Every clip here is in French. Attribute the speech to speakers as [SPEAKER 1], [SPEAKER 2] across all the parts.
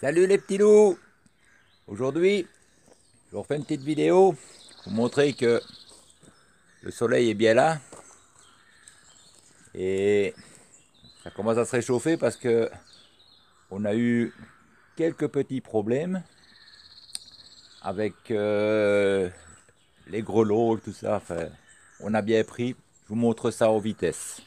[SPEAKER 1] Salut les petits loups. Aujourd'hui, je vous refais une petite vidéo pour montrer que le soleil est bien là. Et ça commence à se réchauffer parce que on a eu quelques petits problèmes avec les grelots et tout ça. Enfin, on a bien pris. Je vous montre ça en vitesse.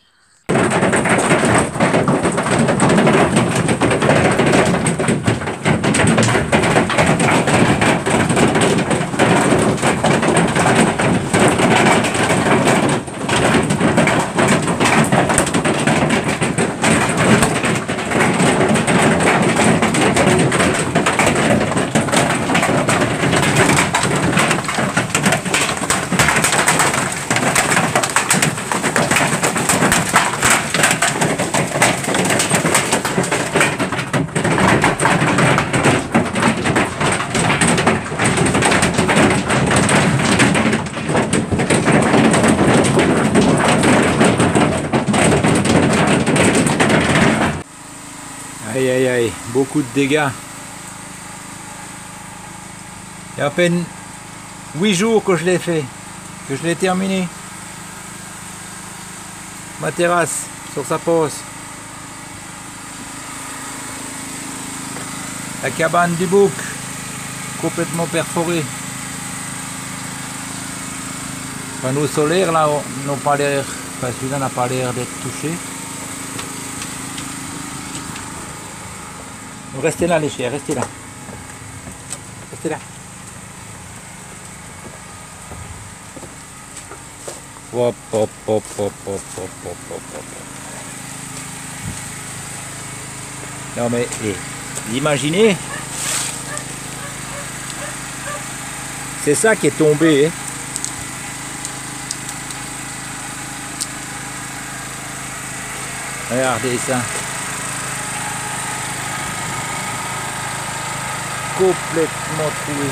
[SPEAKER 1] Aïe aïe aïe, beaucoup de dégâts. Il y a à peine 8 jours que je l'ai fait, que je l'ai terminé. Ma terrasse, sur sa pose. La cabane du bouc, complètement perforée. Panneaux solaires là, n'ont pas l'air, enfin celui-là n'a pas l'air d'être touché. Restez là les chiens, restez là. Restez là. Hop, hop, hop, hop, hop, hop, hop, hop, hop. Non mais, imaginez, c'est ça qui est tombé. Hein. Regardez ça. Complètement troué.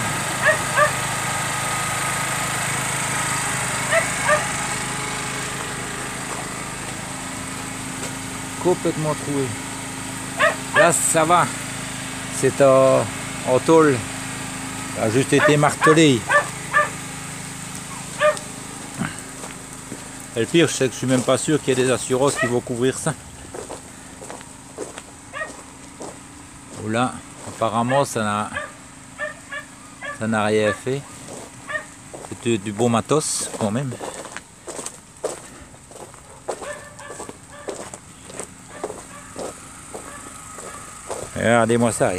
[SPEAKER 1] Complètement troué. Là ça va. C'est en tôle. Ça a juste été martelé. Et le pire, c'est que je suis même pas sûr qu'il y ait des assurances qui vont couvrir ça. Là, apparemment ça n'a rien fait. C'était du bon matos quand même. Regardez-moi ça.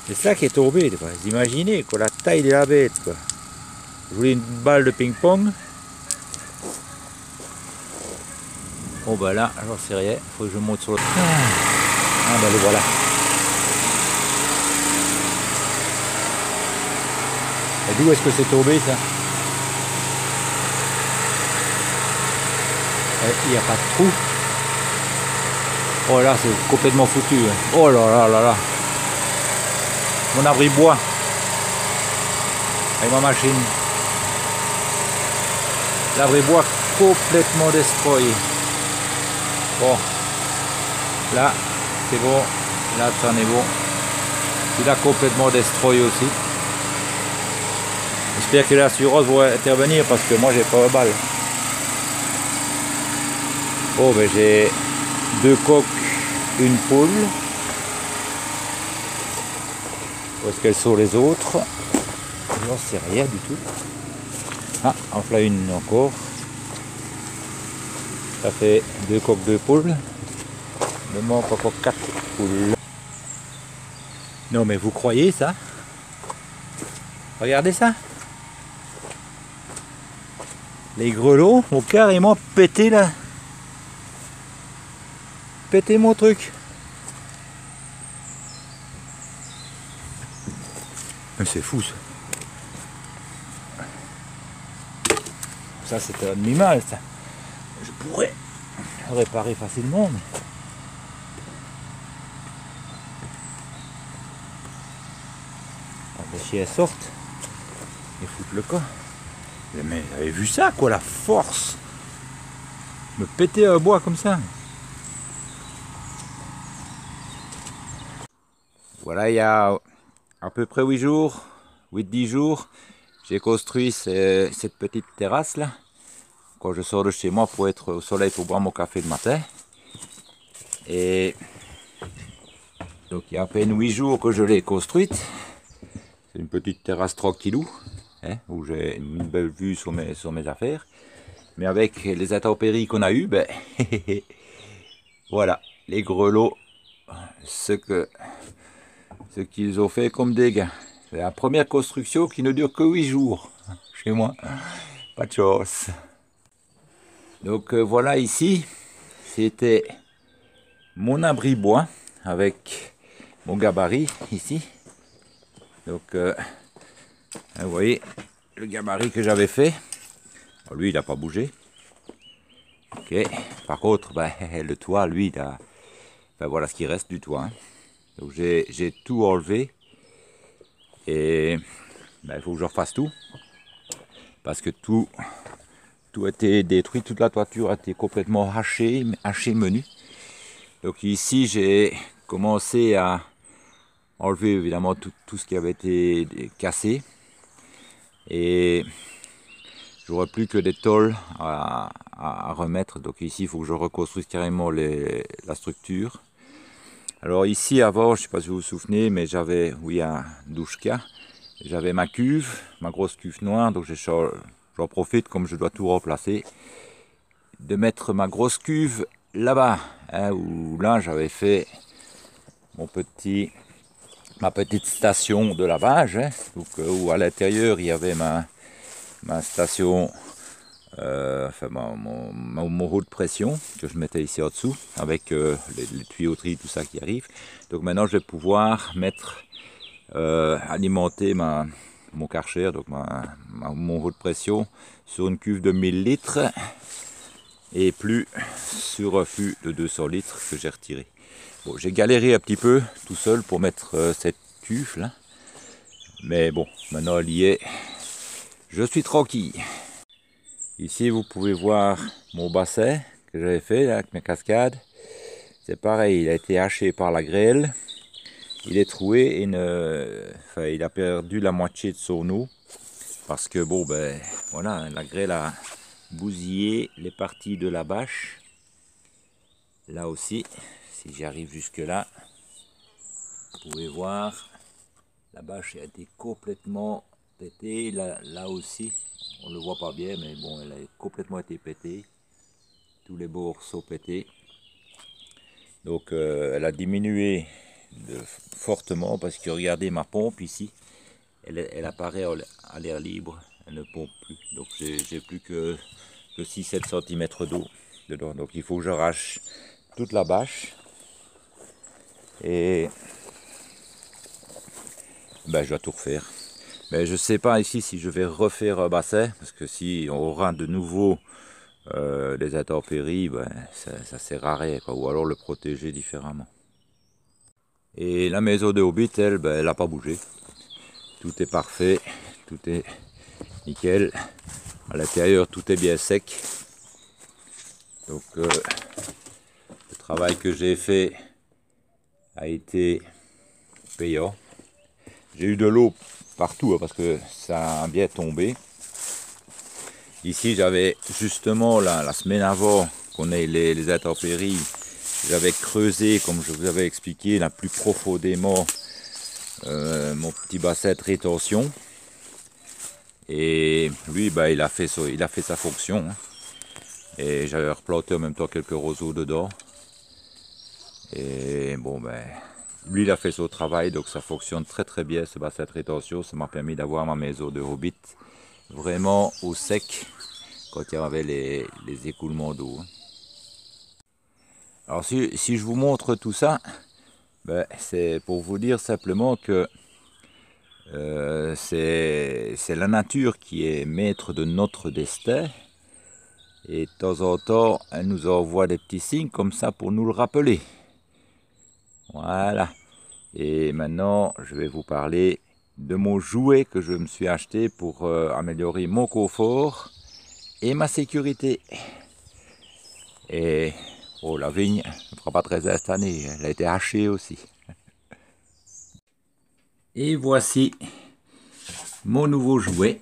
[SPEAKER 1] C'est ça qui est tombé. Vous imaginez quoi, la taille de la bête. Quoi. Je voulais une balle de ping-pong. Bon bah là, j'en sais rien. Faut que je monte sur le... Ah bah le voilà. Et d'où est-ce que c'est tombé ça? Il n'y a pas de trou. Oh là, c'est complètement foutu. Hein. Oh là là là là. Mon abri bois. Avec ma machine. L'abri bois complètement destroyé. Bon. Là, c'est bon. Là, ça en est bon. Il a complètement destroyé aussi. J'espère que l'assurance va intervenir parce que moi, j'ai pas de balle. Oh ben j'ai 2 coques, une poule. Où est-ce qu'elles sont les autres? J'en sais rien du tout. Ah, en voilà une encore. Ça fait 2 coques, 2 poules. Il me manque encore 4 poules. Non mais vous croyez ça? Regardez ça. Les grelots ont carrément pété là. Péter mon truc. Mais c'est fou ça. Ça c'est un animal ça. Je pourrais le réparer facilement. Mais... les chiens sortent et foutent le camp. Mais vous avez vu ça quoi, la force? Me péter un bois comme ça. Voilà, il y a à peu près 8 jours, 8-10 jours, j'ai construit cette petite terrasse là. Quand je sors de chez moi pour être au soleil pour boire mon café le matin. Et donc il y a à peine 8 jours que je l'ai construite. C'est une petite terrasse tranquillou, hein, où j'ai une belle vue sur mes affaires. Mais avec les intempéries qu'on a eues, ben, voilà, les grelots, ce qu'ils ont fait comme dégâts. C'est la première construction qui ne dure que 8 jours chez moi. Pas de chance. Donc voilà, ici, c'était mon abri bois avec mon gabarit ici. Donc vous voyez le gabarit que j'avais fait. Alors, lui, il n'a pas bougé. Ok. Par contre, ben, le toit, lui, il a... ben, voilà ce qui reste du toit. Hein. Donc j'ai tout enlevé. Et ben, il faut que je refasse tout. Parce que tout a été détruit. Toute la toiture a été complètement hachée menu. Donc ici, j'ai commencé à enlever évidemment tout ce qui avait été cassé. Et j'aurais plus que des tôles à remettre. Donc ici, il faut que je reconstruise carrément la structure. Alors ici, avant, je ne sais pas si vous vous souvenez, mais j'avais, oui, un douche-cas. J'avais ma cuve, ma grosse cuve noire. Donc j'en profite, comme je dois tout remplacer, de mettre ma grosse cuve là-bas. Hein, où là, j'avais fait ma petite station de lavage. Hein, donc, où à l'intérieur, il y avait ma station... enfin mon haut de pression que je mettais ici en dessous avec les tuyauteries, tout ça qui arrive. Donc maintenant je vais pouvoir mettre alimenter mon Karcher, donc mon haut de pression sur une cuve de 1000 litres et plus sur un fût de 200 litres que j'ai retiré. Bon, j'ai galéré un petit peu tout seul pour mettre cette cuve là, mais bon, maintenant elle y est, je suis tranquille. Ici, vous pouvez voir mon bassin que j'avais fait là, avec mes cascades. C'est pareil, il a été haché par la grêle. Il est troué et il a perdu la moitié de son eau. Parce que, bon, ben, voilà, la grêle a bousillé les parties de la bâche. Là aussi, si j'arrive jusque là, vous pouvez voir, la bâche a été complètement pétée. Là aussi, on ne le voit pas bien, mais bon, elle a complètement été pétée. Tous les bords sont pétés. Donc elle a diminué fortement parce que regardez ma pompe ici, elle apparaît à l'air libre, elle ne pompe plus. Donc j'ai plus que 6-7 cm d'eau dedans. Donc il faut que j'arrache toute la bâche. Et ben, je dois tout refaire. Mais je ne sais pas ici si je vais refaire un bassin, parce que si on aura de nouveau les intempéries, ben, ça sert à rien, quoi, ou alors le protéger différemment. Et la maison de Hobbit, elle, ben, elle n'a pas bougé. Tout est parfait, tout est nickel. À l'intérieur, tout est bien sec. Donc le travail que j'ai fait a été payant. J'ai eu de l'eau partout hein, parce que ça a bien tombé. Ici, j'avais justement la semaine avant qu'on ait les intempéries, j'avais creusé, comme je vous avais expliqué, là plus profondément mon petit bassin de rétention. Et lui, bah, il a fait sa fonction. Hein. Et j'avais replanté en même temps quelques roseaux dedans. Et bon, ben, lui, il a fait son travail, donc ça fonctionne très très bien ce bassin de rétention. Ça m'a permis d'avoir ma maison de Hobbit vraiment au sec quand il y avait les écoulements d'eau. Alors si je vous montre tout ça, ben, c'est pour vous dire simplement que c'est la nature qui est maître de notre destin. Et de temps en temps, elle nous envoie des petits signes comme ça pour nous le rappeler. Voilà. Et maintenant, je vais vous parler de mon jouet que je me suis acheté pour améliorer mon confort et ma sécurité. Et oh, la vigne ne fera pas très cette année, elle a été hachée aussi. Et voici mon nouveau jouet.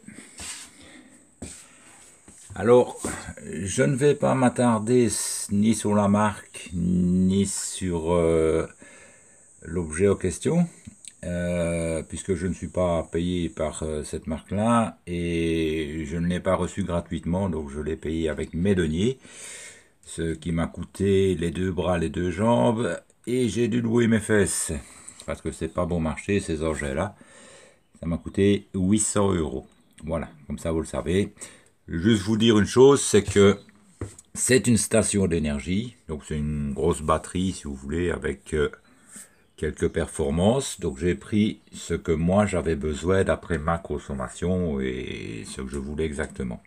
[SPEAKER 1] Alors, je ne vais pas m'attarder ni sur la marque, ni sur l'objet en question, puisque je ne suis pas payé par cette marque-là, et je ne l'ai pas reçu gratuitement, donc je l'ai payé avec mes deniers, ce qui m'a coûté les 2 bras, les 2 jambes, et j'ai dû louer mes fesses, parce que c'est pas bon marché ces objets-là. Ça m'a coûté 800 €. Voilà, comme ça vous le savez. Juste vous dire une chose, c'est que c'est une station d'énergie, donc c'est une grosse batterie si vous voulez, avec quelques performances. Donc j'ai pris ce que moi j'avais besoin d'après ma consommation et ce que je voulais exactement.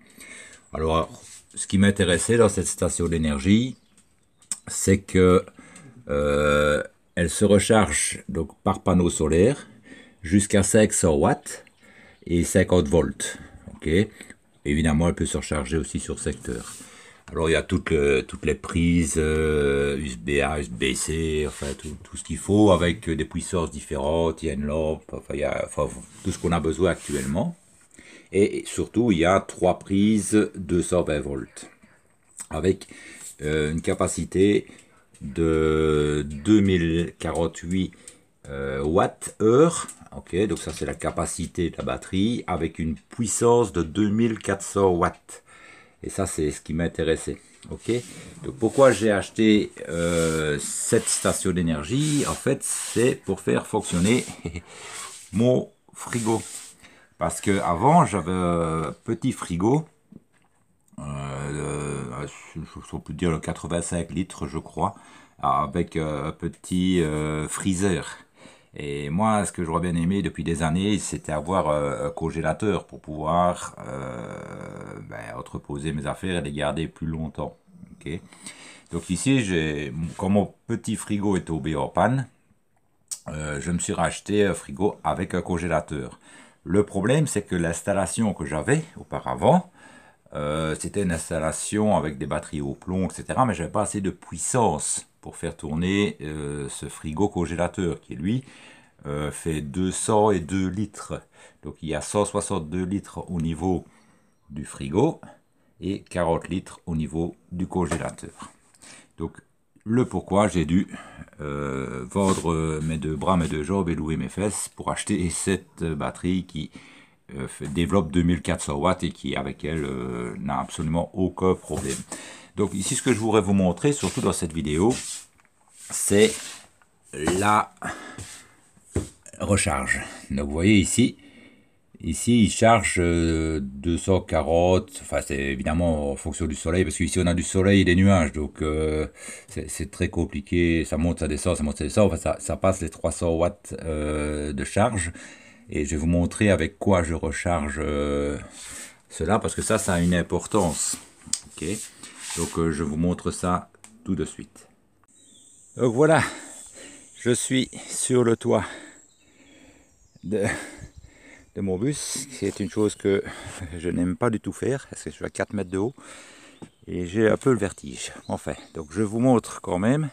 [SPEAKER 1] Alors, ce qui m'intéressait dans cette station d'énergie, c'est que elle se recharge donc par panneau solaire jusqu'à 500 watts et 50 volts. Ok. Évidemment, elle peut se recharger aussi sur secteur. Alors il y a toutes les prises USB-A, USB-C, enfin tout ce qu'il faut avec des puissances différentes. Il y a une lampe, enfin il y a tout ce qu'on a besoin actuellement. Et surtout il y a 3 prises 220 volts avec une capacité de 2048 watts-heure. Ok, donc ça c'est la capacité de la batterie avec une puissance de 2400 watts. Et ça, c'est ce qui m'intéressait. Ok. Donc, pourquoi j'ai acheté cette station d'énergie? En fait, c'est pour faire fonctionner mon frigo. Parce que avant, j'avais un petit frigo. On peut dire le 85 litres, je crois, avec un petit freezer. Et moi, ce que j'aurais bien aimé depuis des années, c'était avoir un congélateur pour pouvoir entreposer mes affaires et les garder plus longtemps. Okay. Donc ici, comme mon petit frigo est tombé en panne, je me suis racheté un frigo avec un congélateur. Le problème, c'est que l'installation que j'avais auparavant, c'était une installation avec des batteries au plomb, etc. Mais j'avais pas assez de puissance pour faire tourner ce frigo congélateur qui, lui, fait 202 litres. Donc il y a 162 litres au niveau du frigo et 40 litres au niveau du congélateur. Donc le pourquoi j'ai dû vendre mes 2 bras, mes 2 jambes et louer mes fesses pour acheter cette batterie qui développe 2400 watts et qui avec elle n'a absolument aucun problème. Donc ici ce que je voudrais vous montrer surtout dans cette vidéo, c'est la recharge. Donc vous voyez ici il charge 240, enfin c'est évidemment en fonction du soleil, parce qu'ici on a du soleil et des nuages, donc c'est très compliqué, ça monte, ça descend, ça monte, ça descend, enfin ça passe les 300 watts de charge, et je vais vous montrer avec quoi je recharge cela, parce que ça a une importance. Ok, donc je vous montre ça tout de suite. Donc voilà, je suis sur le toit de mon bus. C'est une chose que je n'aime pas du tout faire, parce que je suis à 4 mètres de haut et j'ai un peu le vertige. Enfin, donc je vous montre quand même.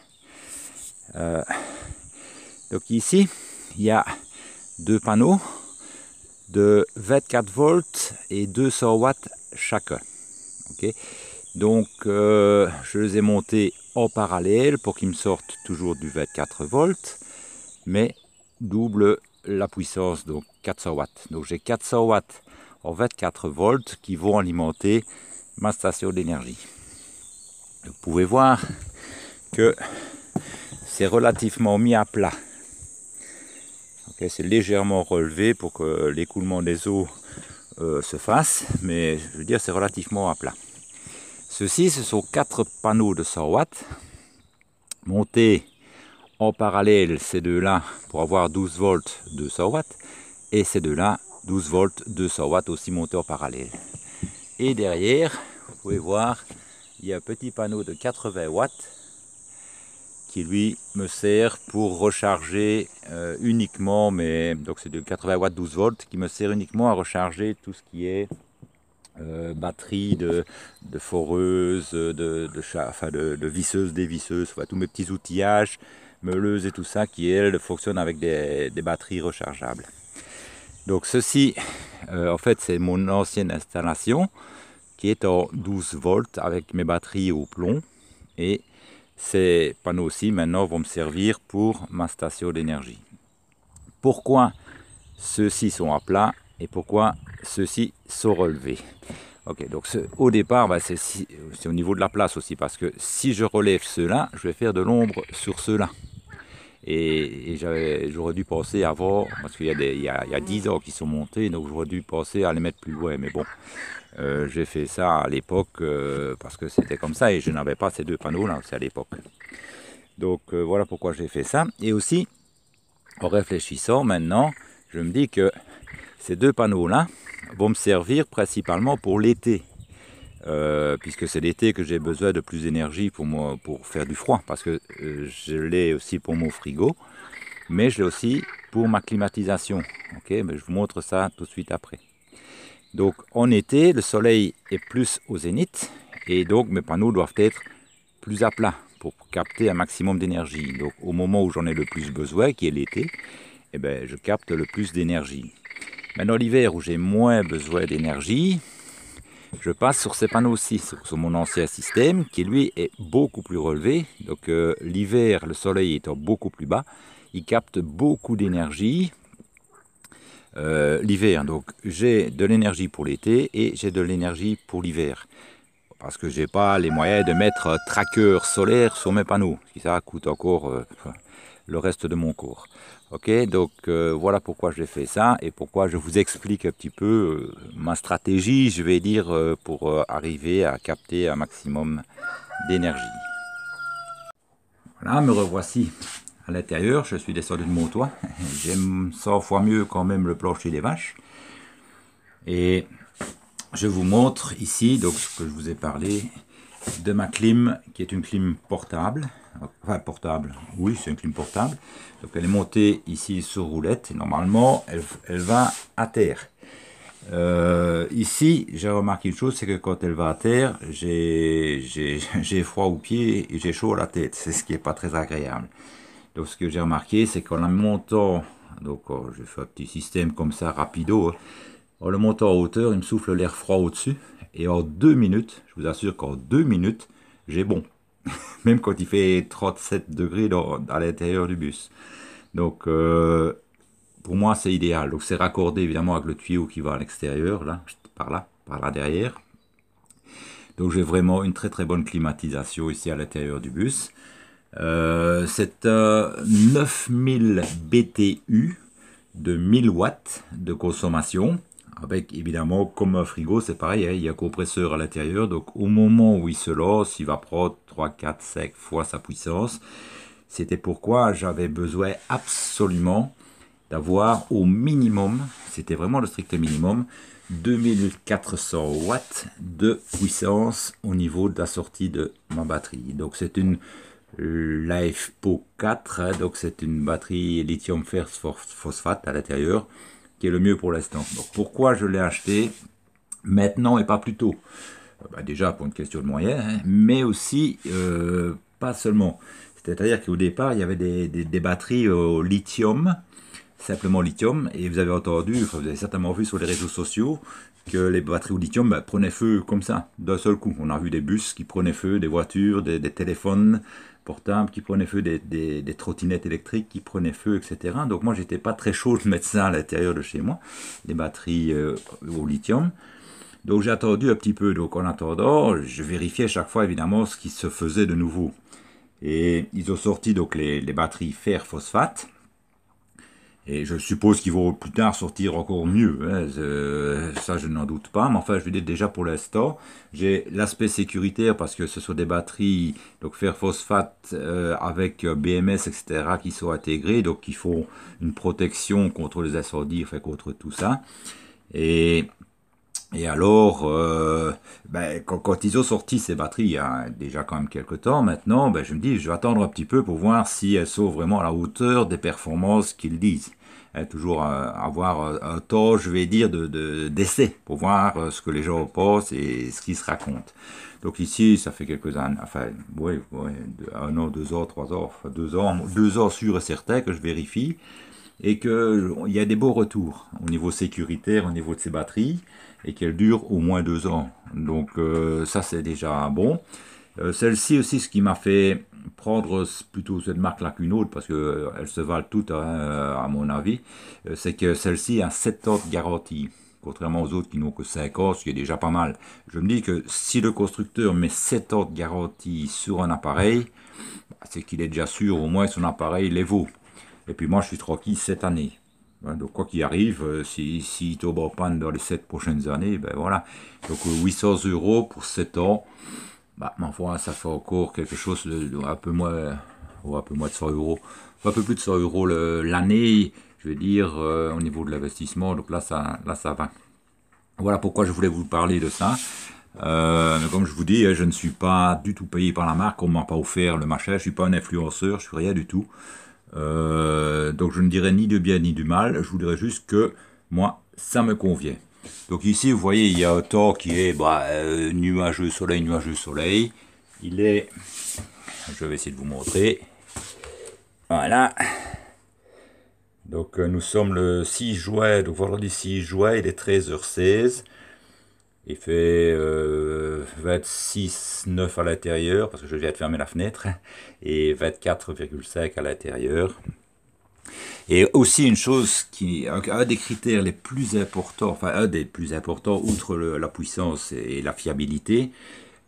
[SPEAKER 1] Donc ici, il y a 2 panneaux de 24 volts et 200 watts chacun. Okay. Donc je les ai montés en parallèle pour qu'ils me sortent toujours du 24 volts, mais double la puissance, donc 400 watts. Donc j'ai 400 watts en 24 volts qui vont alimenter ma station d'énergie. Vous pouvez voir que c'est relativement mis à plat. Okay, c'est légèrement relevé pour que l'écoulement des eaux se fasse, mais je veux dire c'est relativement à plat. Ceci, ce sont 4 panneaux de 100 watts montés en parallèle, ces deux-là pour avoir 12 volts 200 watts, et ces deux-là 12 volts 200 watts aussi montés en parallèle. Et derrière, vous pouvez voir, il y a un petit panneau de 80 watts qui lui me sert pour recharger uniquement, mais donc c'est de 80 watts 12 volts qui me sert uniquement à recharger tout ce qui est batterie de foreuse, de visseuse, dévisseuse, enfin, tous mes petits outillages, meuleuses et tout ça qui, elles, fonctionnent avec des batteries rechargeables. Donc ceci, en fait, c'est mon ancienne installation qui est en 12 volts avec mes batteries au plomb. Et ces panneaux-ci, maintenant, vont me servir pour ma station d'énergie. Pourquoi ceux-ci sont à plat et pourquoi ceux-ci sont relevés? Ok, donc au départ, c'est au niveau de la place aussi, parce que si je relève ceux-là, je vais faire de l'ombre sur ceux-là. Et j'aurais dû penser avant, parce qu'il y a 10 ans qu'ils sont montés, donc j'aurais dû penser à les mettre plus loin. Mais bon, j'ai fait ça à l'époque parce que c'était comme ça et je n'avais pas ces deux panneaux-là aussi à l'époque. Donc voilà pourquoi j'ai fait ça. Et aussi, en réfléchissant maintenant, je me dis que ces deux panneaux-là vont me servir principalement pour l'été. Puisque c'est l'été que j'ai besoin de plus d'énergie pour faire du froid, parce que je l'ai aussi pour mon frigo, mais je l'ai aussi pour ma climatisation. Ok, mais je vous montre ça tout de suite après. Donc en été, le soleil est plus au zénith, et donc mes panneaux doivent être plus à plat pour capter un maximum d'énergie. Donc au moment où j'en ai le plus besoin, qui est l'été, eh ben, je capte le plus d'énergie. Maintenant l'hiver où j'ai moins besoin d'énergie, je passe sur ces panneaux-ci, sur mon ancien système, qui lui est beaucoup plus relevé. Donc l'hiver, le soleil étant beaucoup plus bas, il capte beaucoup d'énergie. L'hiver, donc j'ai de l'énergie pour l'été et j'ai de l'énergie pour l'hiver. Parce que j'ai pas les moyens de mettre un tracker solaire sur mes panneaux, ce qui ça coûte encore le reste de mon cours. Ok, donc voilà pourquoi j'ai fait ça et pourquoi je vous explique un petit peu ma stratégie, je vais dire, pour arriver à capter un maximum d'énergie. Voilà, me revoici à l'intérieur, je suis descendu de mon toit. J'aime 100 fois mieux quand même le plancher des vaches. Et je vous montre ici, donc ce que je vous ai parlé, de ma clim, qui est une clim portable. Enfin, portable, oui, c'est une clim portable. Donc elle est montée ici sur roulette, et normalement, elle va à terre. Ici, j'ai remarqué une chose, c'est que quand elle va à terre, j'ai froid aux pieds et j'ai chaud à la tête. C'est ce qui n'est pas très agréable. Donc ce que j'ai remarqué, c'est qu'en la montant, donc j'ai fait un petit système comme ça, rapido, hein. En le montant en hauteur, il me souffle l'air froid au-dessus. Et en 2 minutes, je vous assure qu'en 2 minutes, j'ai bon. Même quand il fait 37 degrés à l'intérieur du bus. Donc, pour moi, c'est idéal. Donc, c'est raccordé évidemment avec le tuyau qui va à l'extérieur, là, par là derrière. Donc, j'ai vraiment une très très bonne climatisation ici à l'intérieur du bus. C'est 9000 BTU de 1000 watts de consommation. Avec évidemment, comme un frigo, c'est pareil, hein, il y a un compresseur à l'intérieur. Donc au moment où il se lance, il va prendre 3, 4, 5 fois sa puissance. C'était pourquoi j'avais besoin absolument d'avoir au minimum, c'était vraiment le strict minimum, 2400 watts de puissance au niveau de la sortie de ma batterie. Donc c'est une LiFePO 4, hein, donc c'est une batterie lithium fer phosphate à l'intérieur, qui est le mieux pour l'instant. Donc pourquoi je l'ai acheté maintenant et pas plus tôt? Déjà pour une question de moyens, hein, mais aussi pas seulement. C'est-à-dire qu'au départ, il y avait des batteries au lithium, simplement lithium, et vous avez entendu, enfin, vous avez certainement vu sur les réseaux sociaux, que les batteries au lithium prenaient feu comme ça, d'un seul coup. On a vu des bus qui prenaient feu, des voitures, des téléphones portables qui prenaient feu, des trottinettes électriques qui prenaient feu, etc. Donc moi, j'étais pas très chaud de mettre ça à l'intérieur de chez moi, des batteries au lithium. Donc j'ai attendu un petit peu. Donc en attendant, je vérifiais chaque fois évidemment ce qui se faisait de nouveau. Et ils ont sorti donc les batteries fer phosphate. Et je suppose qu'ils vont plus tard sortir encore mieux, hein, ça je n'en doute pas, mais enfin je veux dire déjà pour l'instant, j'ai l'aspect sécuritaire parce que ce sont des batteries, donc fer phosphate avec BMS, etc. qui sont intégrées, donc qui font une protection contre les incendies, enfin contre tout ça. Et Et alors, quand ils ont sorti ces batteries, il y a déjà quand même quelques temps maintenant, je me dis, je vais attendre un petit peu pour voir si elles sont vraiment à la hauteur des performances qu'ils disent. Toujours avoir un temps, je vais dire, d'essai pour voir ce que les gens pensent et ce qu'ils se racontent. Donc ici, ça fait quelques années, enfin, un an, 2 ans, 3 ans, enfin 2 ans, 2 ans sûr et certain que je vérifie et qu'il y a des beaux retours au niveau sécuritaire, au niveau de ces batteries, et qu'elles durent au moins 2 ans. Donc ça c'est déjà bon. Celle-ci aussi, ce qui m'a fait prendre plutôt cette marque-là qu'une autre, parce qu'elles se valent toutes à mon avis, c'est que celle-ci a 7 ans de garantie. Contrairement aux autres qui n'ont que 5 ans, ce qui est déjà pas mal. Je me dis que si le constructeur met 7 ans de garantie sur un appareil, c'est qu'il est déjà sûr au moins son appareil les vaut. Et puis moi, je suis tranquille cette année. Donc quoi qu'il arrive, si tombe en panne dans les 7 prochaines années, ben voilà. Donc 800 € pour 7 ans, ma foi, ça fait encore quelque chose de un peu moins, un peu moins de 100 €. Un peu plus de 100 € l'année, je veux dire, au niveau de l'investissement. Donc là, ça va. Voilà pourquoi je voulais vous parler de ça. Mais comme je vous dis, je ne suis pas du tout payé par la marque, on ne m'a pas offert le machin, je ne suis pas un influenceur, je suis rien du tout. Donc je ne dirais ni de bien ni du mal, je vous dirais juste que moi, ça me convient. Donc ici, vous voyez, il y a un temps qui est nuageux, soleil, nuageux, soleil. Il est, je vais essayer de vous montrer. Voilà. Donc nous sommes le 6 juin, donc vendredi 6 juin, il est 13h16. Il fait 26,9 à l'intérieur, parce que je viens de fermer la fenêtre, et 24,5 à l'intérieur. Et aussi une chose qui, un des critères les plus importants, enfin un des plus importants, outre la puissance et la fiabilité,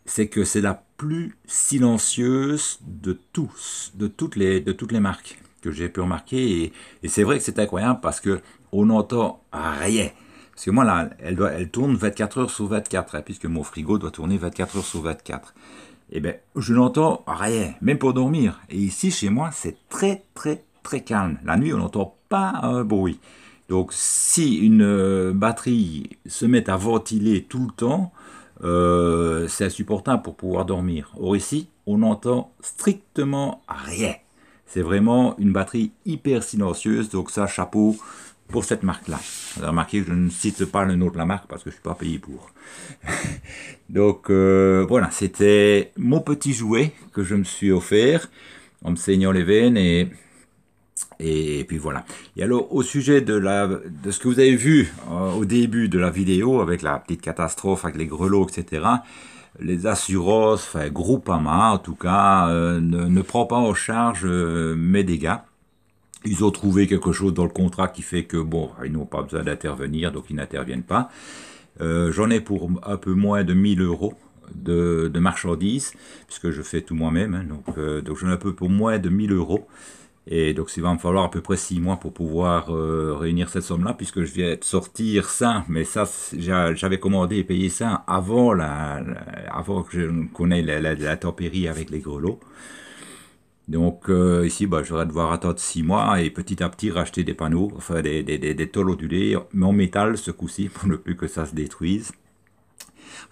[SPEAKER 1] c'est que c'est la plus silencieuse de tous, de toutes les marques que j'ai pu remarquer. Et c'est vrai que c'est incroyable parce que on n'entend rien. Parce que moi, là, elle tourne 24 heures sur 24, hein, puisque mon frigo doit tourner 24 heures sur 24. Eh bien, je n'entends rien, même pour dormir. Et ici, chez moi, c'est très, très, très calme. La nuit, on n'entend pas un bruit. Donc, si une batterie se met à ventiler tout le temps, c'est insupportable pour pouvoir dormir. Or ici, on n'entend strictement rien. C'est vraiment une batterie hyper silencieuse, donc ça, chapeau pour cette marque-là. Vous avez remarqué que je ne cite pas le nom de la marque parce que je ne suis pas payé pour. Donc voilà, c'était mon petit jouet que je me suis offert en me saignant les veines et puis voilà. Et alors au sujet de ce que vous avez vu au début de la vidéo avec la petite catastrophe avec les grelots, etc. Les assurances, enfin Groupama en tout cas, ne prend pas en charge mes dégâts. Ils ont trouvé quelque chose dans le contrat qui fait que bon, ils n'ont pas besoin d'intervenir, donc ils n'interviennent pas. J'en ai pour un peu moins de 1 000 € de marchandises, puisque je fais tout moi-même, hein, donc j'en ai un peu pour moins de 1 000 €. Et donc il va me falloir à peu près 6 mois pour pouvoir réunir cette somme-là, puisque je viens de sortir ça, mais ça j'avais commandé et payé ça avant que je connaisse la tempérie avec les grelots. Donc ici, je vais devoir attendre 6 mois et petit à petit racheter des panneaux, enfin des tôles ondulées, mais en métal ce coup-ci, pour ne plus que ça se détruise.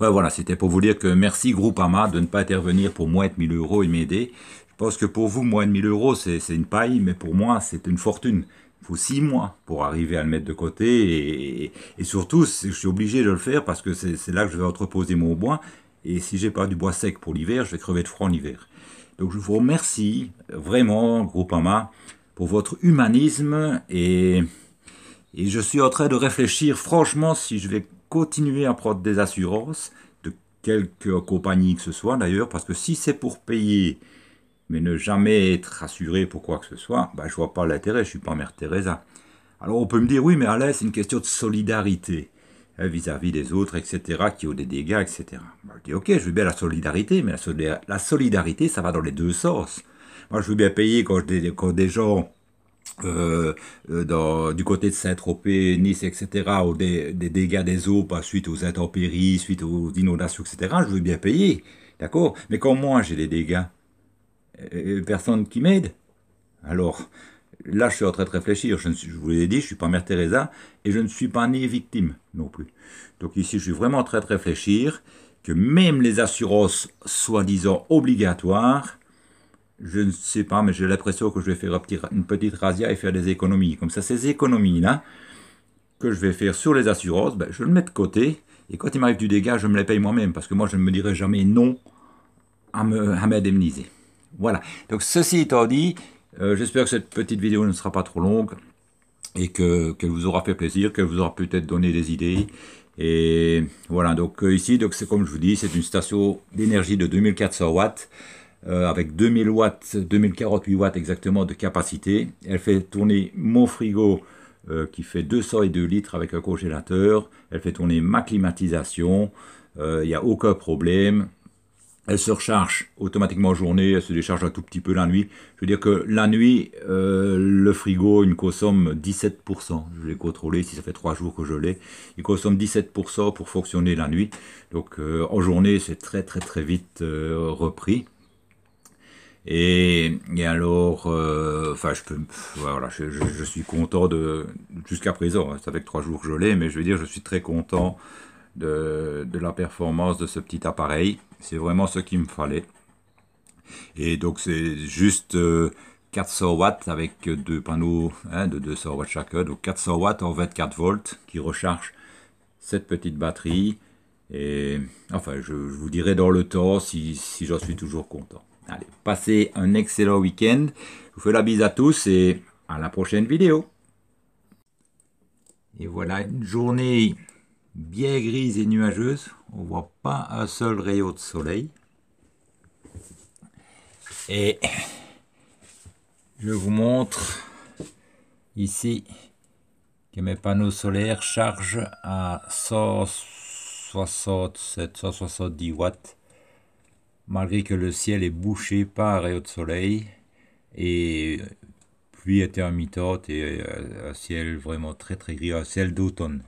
[SPEAKER 1] Ouais, voilà, c'était pour vous dire que merci Groupama de ne pas intervenir pour moins de 1 000 € et m'aider. Je pense que pour vous, moins de 1 000 € c'est une paille, mais pour moi, c'est une fortune. Il faut 6 mois pour arriver à le mettre de côté et surtout, je suis obligé de le faire parce que c'est là que je vais entreposer mon bois. Et si j'ai pas du bois sec pour l'hiver, je vais crever de froid en hiver. Donc je vous remercie vraiment, Groupama, pour votre humanisme et je suis en train de réfléchir franchement si je vais continuer à prendre des assurances de quelque compagnie que ce soit d'ailleurs, parce que si c'est pour payer mais ne jamais être assuré pour quoi que ce soit, je vois pas l'intérêt, je suis pas Mère Teresa. Alors on peut me dire oui mais Alain c'est une question de solidarité vis-à-vis des autres, etc., qui ont des dégâts, etc. Je dis ok, je veux bien la solidarité, mais la solidarité, ça va dans les deux sens. Moi, je veux bien payer quand des gens du côté de Saint-Tropez, Nice, etc., ont des dégâts des eaux suite aux intempéries, suite aux inondations, etc., je veux bien payer, d'accord? Mais quand moi j'ai des dégâts, personne qui m'aide. Alors, là je suis en train de réfléchir, je vous l'ai dit, je ne suis pas Mère Teresa, et je ne suis pas né victime non plus. Donc ici, je suis vraiment en train de réfléchir que même les assurances soi-disant obligatoires, je ne sais pas, mais j'ai l'impression que je vais faire une petite razzia et faire des économies. Comme ça, ces économies-là, que je vais faire sur les assurances, ben, je le mets de côté, et quand il m'arrive du dégât, je me les paye moi-même, parce que moi, je ne me dirai jamais non à m'indemniser. Voilà. Donc, ceci étant dit, j'espère que cette petite vidéo ne sera pas trop longue, et qu'elle vous aura fait plaisir, qu'elle vous aura peut-être donné des idées. Et voilà, donc ici, donc c'est comme je vous dis, c'est une station d'énergie de 2400 watts, avec 2000 watts, 2048 watts exactement de capacité. Elle fait tourner mon frigo qui fait 202 litres avec un congélateur. Elle fait tourner ma climatisation. Il n'y a aucun problème. Elle se recharge automatiquement en journée, elle se décharge un tout petit peu la nuit. Je veux dire que la nuit, le frigo, il consomme 17%. Je l'ai contrôlé, si ça fait 3 jours que je l'ai. Il consomme 17% pour fonctionner la nuit. Donc en journée, c'est très très très vite repris. Et alors, enfin, voilà, je suis content jusqu'à présent, hein, ça fait que 3 jours que je l'ai, mais je veux dire, je suis très content de la performance de ce petit appareil. C'est vraiment ce qu'il me fallait. Et donc, c'est juste 400 watts avec deux panneaux hein, de 200 watts chacun, donc 400 watts en 24 volts qui recharge cette petite batterie. Et enfin, je vous dirai dans le temps si j'en suis toujours content. Allez, passez un excellent week-end. Je vous fais la bise à tous et à la prochaine vidéo. Et voilà une journée bien grise et nuageuse. On voit pas un seul rayon de soleil. Et je vous montre ici que mes panneaux solaires chargent à 167, 170 watts. Malgré que le ciel est bouché par un rayon de soleil et pluie intermittente et un ciel vraiment très très gris, un ciel d'automne.